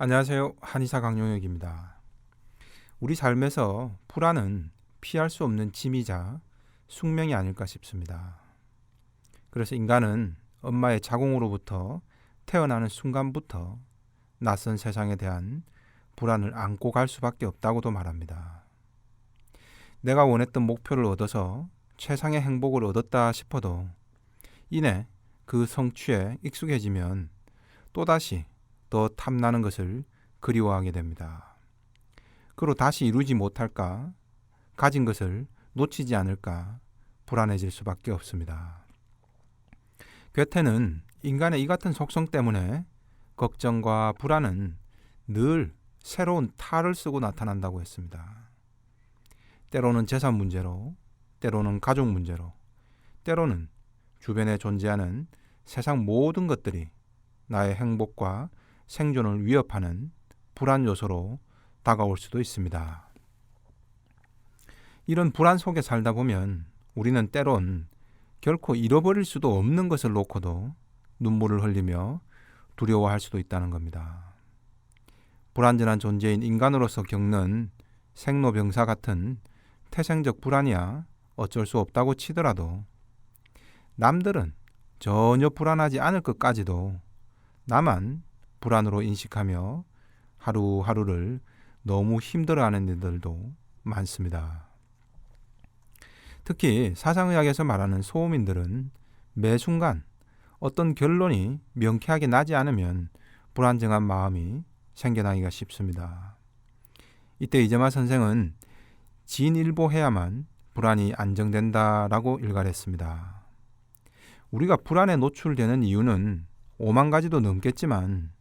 안녕하세요. 한의사 강용혁입니다. 우리 삶에서 불안은 피할 수 없는 짐이자 숙명이 아닐까 싶습니다. 그래서 인간은 엄마의 자궁으로부터 태어나는 순간부터 낯선 세상에 대한 불안을 안고 갈 수밖에 없다고도 말합니다. 내가 원했던 목표를 얻어서 최상의 행복을 얻었다 싶어도 이내 그 성취에 익숙해지면 또다시 더 탐나는 것을 그리워하게 됩니다. 그로 다시 이루지 못할까, 가진 것을 놓치지 않을까 불안해질 수밖에 없습니다. 괴테는 인간의 이 같은 속성 때문에 걱정과 불안은 늘 새로운 탈을 쓰고 나타난다고 했습니다. 때로는 재산 문제로, 때로는 가족 문제로, 때로는 주변에 존재하는 세상 모든 것들이 나의 행복과 생존을 위협하는 불안 요소로 다가올 수도 있습니다. 이런 불안 속에 살다 보면 우리는 때론 결코 잃어버릴 수도 없는 것을 놓고도 눈물을 흘리며 두려워할 수도 있다는 겁니다. 불완전한 존재인 인간으로서 겪는 생로병사 같은 태생적 불안이야 어쩔 수 없다고 치더라도 남들은 전혀 불안하지 않을 것까지도 나만 불안으로 인식하며 하루하루를 너무 힘들어하는 이들도 많습니다. 특히 사상의학에서 말하는 소음인들은 매 순간 어떤 결론이 명쾌하게 나지 않으면 불안정한 마음이 생겨나기가 쉽습니다. 이때 이재마 선생은 진일보해야만 불안이 안정된다라고 일갈했습니다. 우리가 불안에 노출되는 이유는 5만 가지도 넘겠지만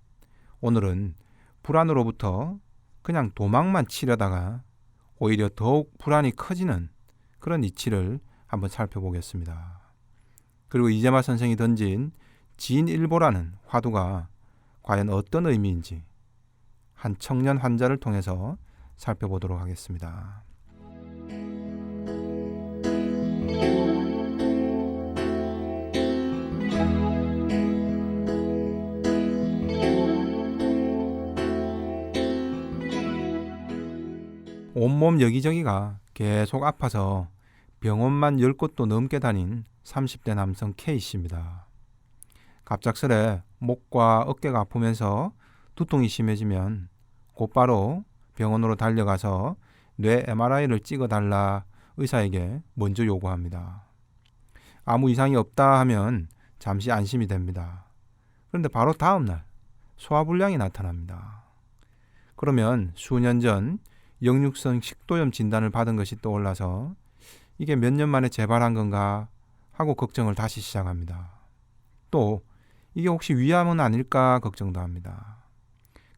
오늘은 불안으로부터 그냥 도망만 치려다가 오히려 더욱 불안이 커지는 그런 이치를 한번 살펴보겠습니다. 그리고 이재마 선생이 던진 진일보라는 화두가 과연 어떤 의미인지 한 청년 환자를 통해서 살펴보도록 하겠습니다. 온몸 여기저기가 계속 아파서 병원만 10곳도 넘게 다닌 30대 남성 K씨입니다. 갑작스레 목과 어깨가 아프면서 두통이 심해지면 곧바로 병원으로 달려가서 뇌 MRI를 찍어달라 의사에게 먼저 요구합니다. 아무 이상이 없다 하면 잠시 안심이 됩니다. 그런데 바로 다음날 소화불량이 나타납니다. 그러면 수년 전 역류성 식도염 진단을 받은 것이 떠올라서 이게 몇 년 만에 재발한 건가 하고 걱정을 다시 시작합니다. 또 이게 혹시 위암은 아닐까 걱정도 합니다.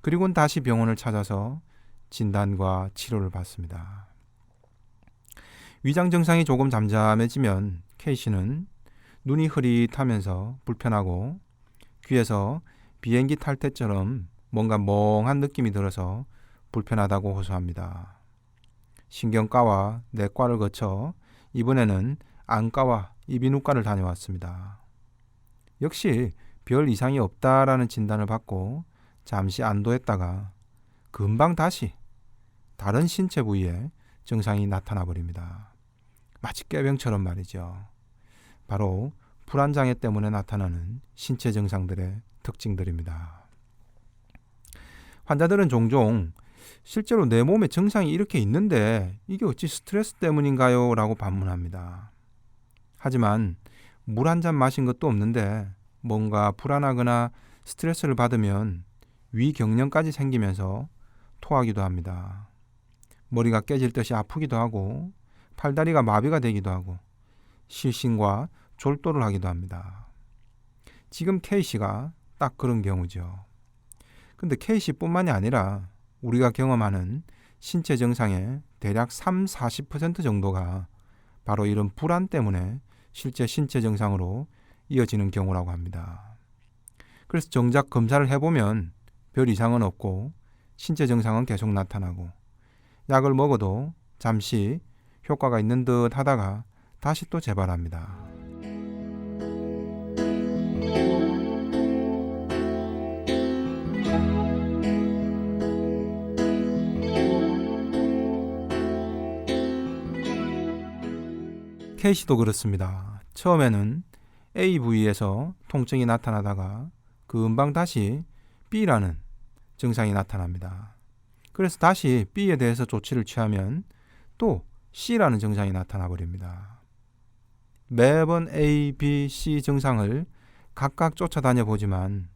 그리고는 다시 병원을 찾아서 진단과 치료를 받습니다. 위장 증상이 조금 잠잠해지면 K씨는 눈이 흐릿하면서 불편하고 귀에서 비행기 탈 때처럼 뭔가 멍한 느낌이 들어서 불편하다고 호소합니다. 신경과와 내과를 거쳐 이번에는 안과와 이비인후과를 다녀왔습니다. 역시 별 이상이 없다라는 진단을 받고 잠시 안도했다가 금방 다시 다른 신체 부위에 증상이 나타나 버립니다. 마치 꾀병처럼 말이죠. 바로 불안장애 때문에 나타나는 신체 증상들의 특징들입니다. 환자들은 종종 실제로 내 몸에 증상이 이렇게 있는데 이게 어찌 스트레스 때문인가요? 라고 반문합니다. 하지만 물 한 잔 마신 것도 없는데 뭔가 불안하거나 스트레스를 받으면 위경련까지 생기면서 토하기도 합니다. 머리가 깨질 듯이 아프기도 하고 팔다리가 마비가 되기도 하고 실신과 졸도를 하기도 합니다. 지금 K씨가 딱 그런 경우죠. 근데 K씨뿐만이 아니라 우리가 경험하는 신체 증상의 대략 30-40% 정도가 바로 이런 불안 때문에 실제 신체 증상으로 이어지는 경우라고 합니다. 그래서 정작 검사를 해보면 별 이상은 없고 신체 증상은 계속 나타나고 약을 먹어도 잠시 효과가 있는 듯 하다가 다시 또 재발합니다. K씨도 그렇습니다. 처음에는 A 부위에서 통증이 나타나다가 금방 다시 B라는 증상이 나타납니다. 그래서 다시 B에 대해서 조치를 취하면 또 C라는 증상이 나타나 버립니다. 매번 A, B, C 증상을 각각 쫓아다녀 보지만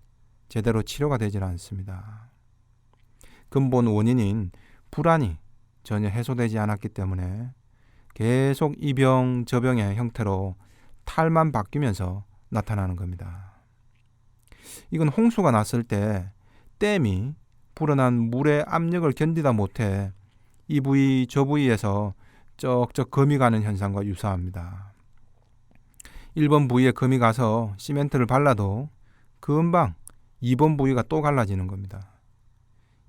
제대로 치료가 되질 않습니다. 근본 원인인 불안이 전혀 해소되지 않았기 때문에 계속 이 병, 저 병의 형태로 탈만 바뀌면서 나타나는 겁니다. 이건 홍수가 났을 때 댐이 불어난 물의 압력을 견디다 못해 이 부위, 저 부위에서 쩍쩍 금이 가는 현상과 유사합니다. 1번 부위에 금이 가서 시멘트를 발라도 금방 2번 부위가 또 갈라지는 겁니다.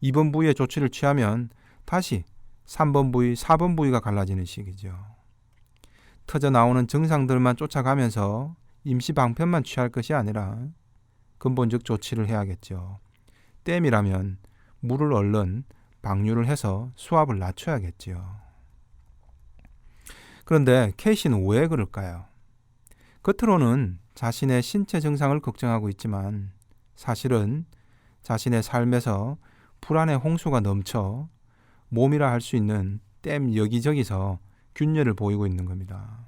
2번 부위에 조치를 취하면 다시 3번 부위, 4번 부위가 갈라지는 식이죠. 터져 나오는 증상들만 쫓아가면서 임시 방편만 취할 것이 아니라 근본적 조치를 해야겠죠. 댐이라면 물을 얼른 방류를 해서 수압을 낮춰야겠죠. 그런데 K씨는 왜 그럴까요? 겉으로는 자신의 신체 증상을 걱정하고 있지만 사실은 자신의 삶에서 불안의 홍수가 넘쳐 몸이라 할 수 있는 댐 여기저기서 균열을 보이고 있는 겁니다.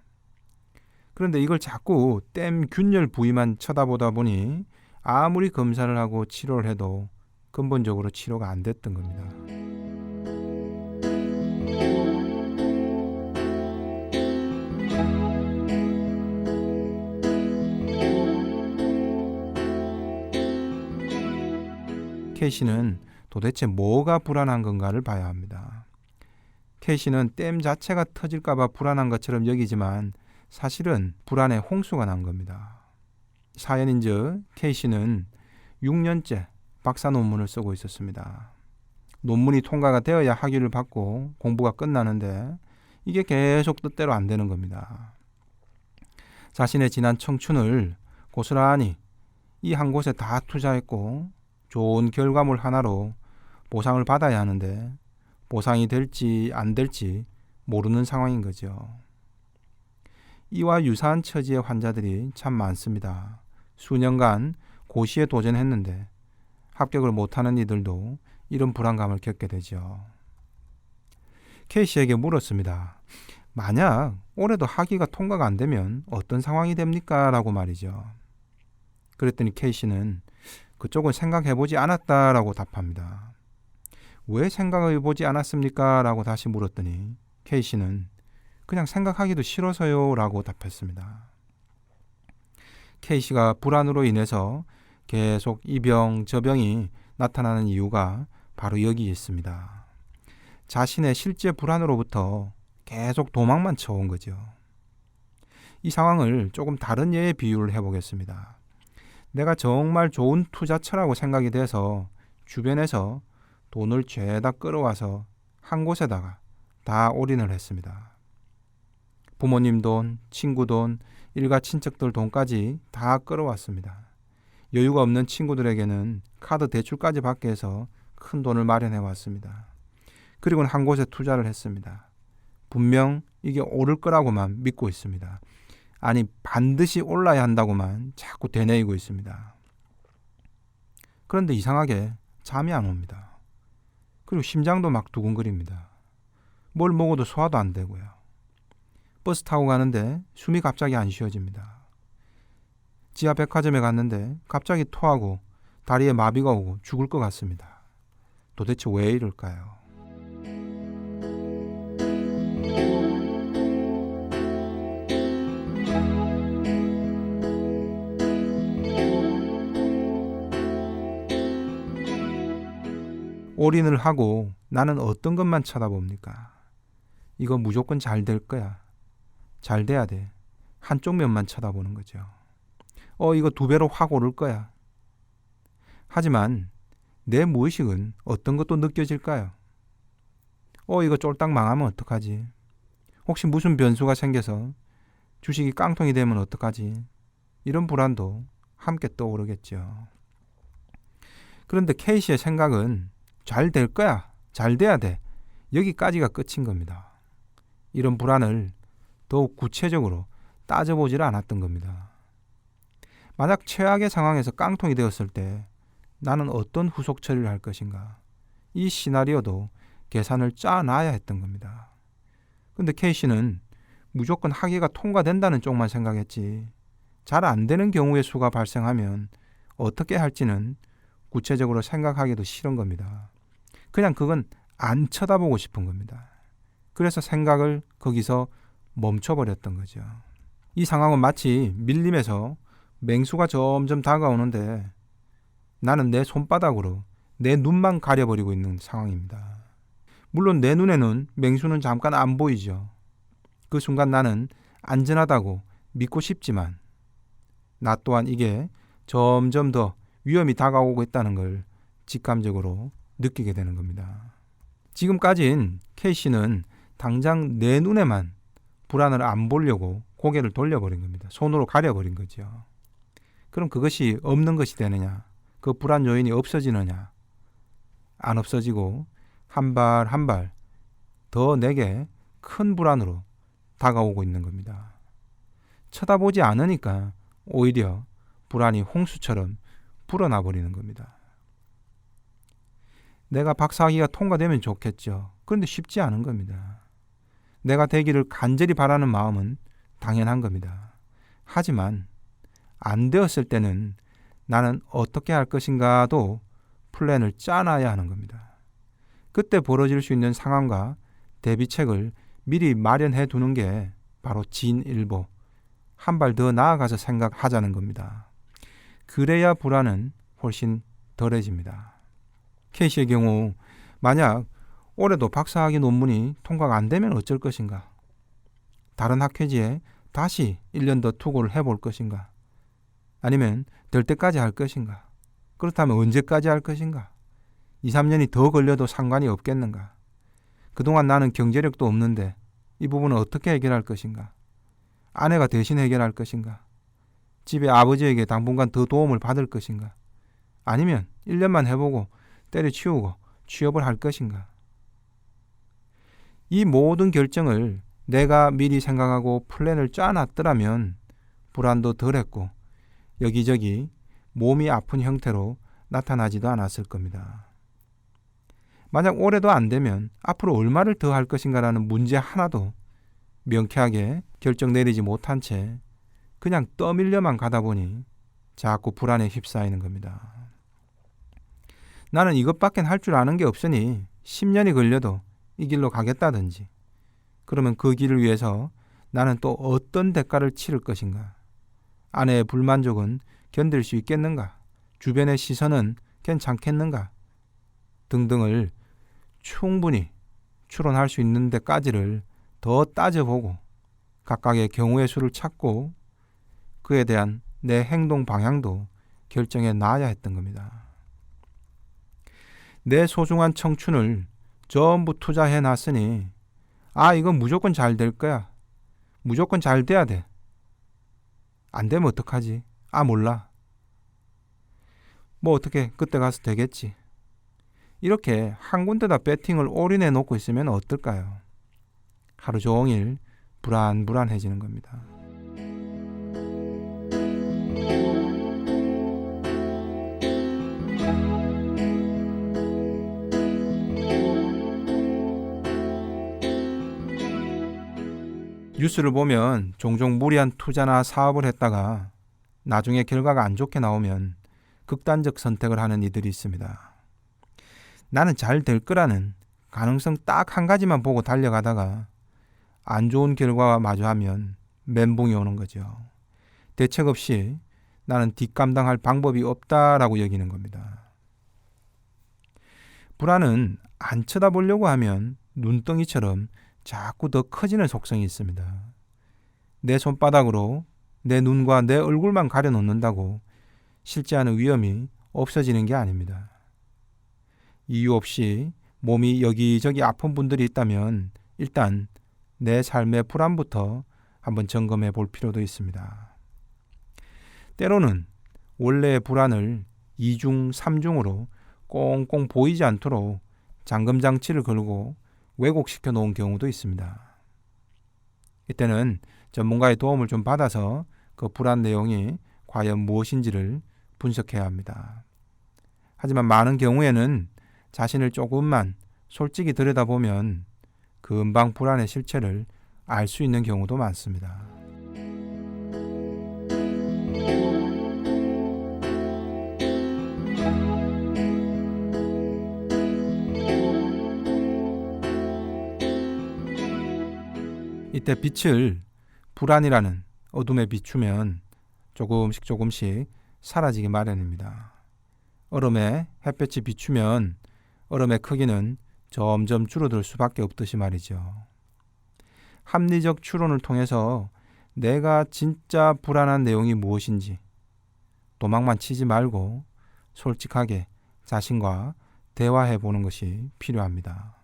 그런데 이걸 자꾸 댐 균열 부위만 쳐다보다 보니 아무리 검사를 하고 치료를 해도 근본적으로 치료가 안 됐던 겁니다. K씨는 도대체 뭐가 불안한 건가를 봐야 합니다. K씨는 댐 자체가 터질까봐 불안한 것처럼 여기지만 사실은 불안의 홍수가 난 겁니다. 사연인즉 K씨는 6년째 박사 논문을 쓰고 있었습니다. 논문이 통과가 되어야 학위를 받고 공부가 끝나는데 이게 계속 뜻대로 안 되는 겁니다. 자신의 지난 청춘을 고스란히 이 한 곳에 다 투자했고 좋은 결과물 하나로 보상을 받아야 하는데 보상이 될지 안 될지 모르는 상황인 거죠. 이와 유사한 처지의 환자들이 참 많습니다. 수년간 고시에 도전했는데 합격을 못하는 이들도 이런 불안감을 겪게 되죠. K씨에게 물었습니다. 만약 올해도 학위가 통과가 안 되면 어떤 상황이 됩니까? 라고 말이죠. 그랬더니 K씨는 그쪽은 생각해보지 않았다라고 답합니다. 왜 생각해보지 않았습니까? 라고 다시 물었더니 K씨는 그냥 생각하기도 싫어서요 라고 답했습니다. K씨가 불안으로 인해서 계속 이 병, 저 병이 나타나는 이유가 바로 여기 있습니다. 자신의 실제 불안으로부터 계속 도망만 쳐온 거죠. 이 상황을 조금 다른 예의 비유를 해보겠습니다. 내가 정말 좋은 투자처라고 생각이 돼서 주변에서 돈을 죄다 끌어와서 한 곳에다가 다 올인을 했습니다. 부모님 돈, 친구 돈, 일가 친척들 돈까지 다 끌어왔습니다. 여유가 없는 친구들에게는 카드 대출까지 받게 해서 큰 돈을 마련해 왔습니다. 그리고는 한 곳에 투자를 했습니다. 분명 이게 오를 거라고만 믿고 있습니다. 아니 반드시 올라야 한다고만 자꾸 되뇌이고 있습니다. 그런데 이상하게 잠이 안 옵니다. 그리고 심장도 막 두근거립니다. 뭘 먹어도 소화도 안 되고요. 버스 타고 가는데 숨이 갑자기 안 쉬어집니다. 지하 백화점에 갔는데 갑자기 토하고 다리에 마비가 오고 죽을 것 같습니다. 도대체 왜 이럴까요? 올인을 하고 나는 어떤 것만 쳐다봅니까? 이거 무조건 잘 될 거야. 잘 돼야 돼. 한쪽 면만 쳐다보는 거죠. 이거 2배로 확 오를 거야. 하지만 내 무의식은 어떤 것도 느껴질까요? 이거 쫄딱 망하면 어떡하지? 혹시 무슨 변수가 생겨서 주식이 깡통이 되면 어떡하지? 이런 불안도 함께 떠오르겠죠. 그런데 K씨의 생각은 잘 될 거야. 잘 돼야 돼. 여기까지가 끝인 겁니다. 이런 불안을 더욱 구체적으로 따져보지를 않았던 겁니다. 만약 최악의 상황에서 깡통이 되었을 때 나는 어떤 후속 처리를 할 것인가? 이 시나리오도 계산을 짜놔야 했던 겁니다. 근데 K씨는 무조건 학위가 통과된다는 쪽만 생각했지 잘 안 되는 경우의 수가 발생하면 어떻게 할지는 구체적으로 생각하기도 싫은 겁니다. 그냥 그건 안 쳐다보고 싶은 겁니다. 그래서 생각을 거기서 멈춰버렸던 거죠. 이 상황은 마치 밀림에서 맹수가 점점 다가오는데 나는 내 손바닥으로 내 눈만 가려버리고 있는 상황입니다. 물론 내 눈에는 맹수는 잠깐 안 보이죠. 그 순간 나는 안전하다고 믿고 싶지만 나 또한 이게 점점 더 위험이 다가오고 있다는 걸 직감적으로 느끼게 되는 겁니다. 지금까진 K씨는 당장 내 눈에만 불안을 안 보려고 고개를 돌려버린 겁니다. 손으로 가려버린 거죠. 그럼 그것이 없는 것이 되느냐? 그 불안 요인이 없어지느냐? 안 없어지고 한 발 한 발 더 내게 큰 불안으로 다가오고 있는 겁니다. 쳐다보지 않으니까 오히려 불안이 홍수처럼 불어나 버리는 겁니다. 내가 박사학위가 통과되면 좋겠죠. 그런데 쉽지 않은 겁니다. 내가 되기를 간절히 바라는 마음은 당연한 겁니다. 하지만 안 되었을 때는 나는 어떻게 할 것인가도 플랜을 짜놔야 하는 겁니다. 그때 벌어질 수 있는 상황과 대비책을 미리 마련해 두는 게 바로 진일보, 한 발 더 나아가서 생각하자는 겁니다. 그래야 불안은 훨씬 덜해집니다. K씨의 경우 만약 올해도 박사학위 논문이 통과가 안 되면 어쩔 것인가? 다른 학회지에 다시 1년 더 투고를 해볼 것인가? 아니면 될 때까지 할 것인가? 그렇다면 언제까지 할 것인가? 2, 3년이 더 걸려도 상관이 없겠는가? 그동안 나는 경제력도 없는데 이 부분은 어떻게 해결할 것인가? 아내가 대신 해결할 것인가? 집에 아버지에게 당분간 더 도움을 받을 것인가? 아니면 1년만 해보고 때려치우고 취업을 할 것인가? 이 모든 결정을 내가 미리 생각하고 플랜을 짜놨더라면 불안도 덜했고 여기저기 몸이 아픈 형태로 나타나지도 않았을 겁니다. 만약 올해도 안 되면 앞으로 얼마를 더 할 것인가라는 문제 하나도 명쾌하게 결정 내리지 못한 채 그냥 떠밀려만 가다 보니 자꾸 불안에 휩싸이는 겁니다. 나는 이것밖엔 할 줄 아는 게 없으니 10년이 걸려도 이 길로 가겠다든지 그러면 그 길을 위해서 나는 또 어떤 대가를 치를 것인가? 아내의 불만족은 견딜 수 있겠는가? 주변의 시선은 괜찮겠는가? 등등을 충분히 추론할 수 있는 데까지를 더 따져보고 각각의 경우의 수를 찾고 그에 대한 내 행동 방향도 결정해 놔야 했던 겁니다. 내 소중한 청춘을 전부 투자해 놨으니 이건 무조건 잘 될 거야. 무조건 잘 돼야 돼. 안 되면 어떡하지? 몰라. 뭐 어떻게 그때 가서 되겠지. 이렇게 한 군데다 배팅을 올인해 놓고 있으면 어떨까요? 하루 종일 불안해지는 겁니다. 뉴스를 보면 종종 무리한 투자나 사업을 했다가 나중에 결과가 안 좋게 나오면 극단적 선택을 하는 이들이 있습니다. 나는 잘 될 거라는 가능성 딱 한 가지만 보고 달려가다가 안 좋은 결과와 마주하면 멘붕이 오는 거죠. 대책 없이 나는 뒷감당할 방법이 없다라고 여기는 겁니다. 불안은 안 쳐다보려고 하면 눈덩이처럼 자꾸 더 커지는 속성이 있습니다. 내 손바닥으로 내 눈과 내 얼굴만 가려놓는다고 실제하는 위험이 없어지는 게 아닙니다. 이유 없이 몸이 여기저기 아픈 분들이 있다면 일단 내 삶의 불안부터 한번 점검해 볼 필요도 있습니다. 때로는 원래의 불안을 2중, 3중으로 꽁꽁 보이지 않도록 잠금장치를 걸고 왜곡시켜 놓은 경우도 있습니다. 이때는 전문가의 도움을 좀 받아서 그 불안 내용이 과연 무엇인지를 분석해야 합니다. 하지만 많은 경우에는 자신을 조금만 솔직히 들여다보면 금방 불안의 실체를 알 수 있는 경우도 많습니다. 이때 빛을 불안이라는 어둠에 비추면 조금씩 사라지기 마련입니다. 얼음에 햇볕이 비추면 얼음의 크기는 점점 줄어들 수밖에 없듯이 말이죠. 합리적 추론을 통해서 내가 진짜 불안한 내용이 무엇인지 도망만 치지 말고 솔직하게 자신과 대화해 보는 것이 필요합니다.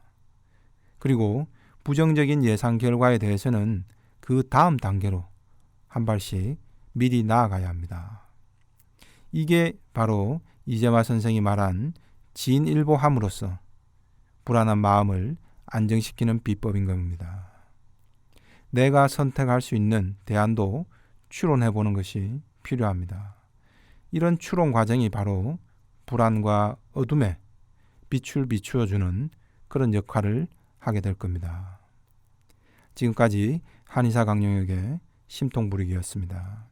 그리고 부정적인 예상 결과에 대해서는 그 다음 단계로 한 발씩 미리 나아가야 합니다. 이게 바로 이재마 선생이 말한 진일보함으로써 불안한 마음을 안정시키는 비법인 겁니다. 내가 선택할 수 있는 대안도 추론해 보는 것이 필요합니다. 이런 추론 과정이 바로 불안과 어둠에 빛을 비추어주는 그런 역할을 하게 될 겁니다. 지금까지 한의사 강용혁의 심통부리기였습니다.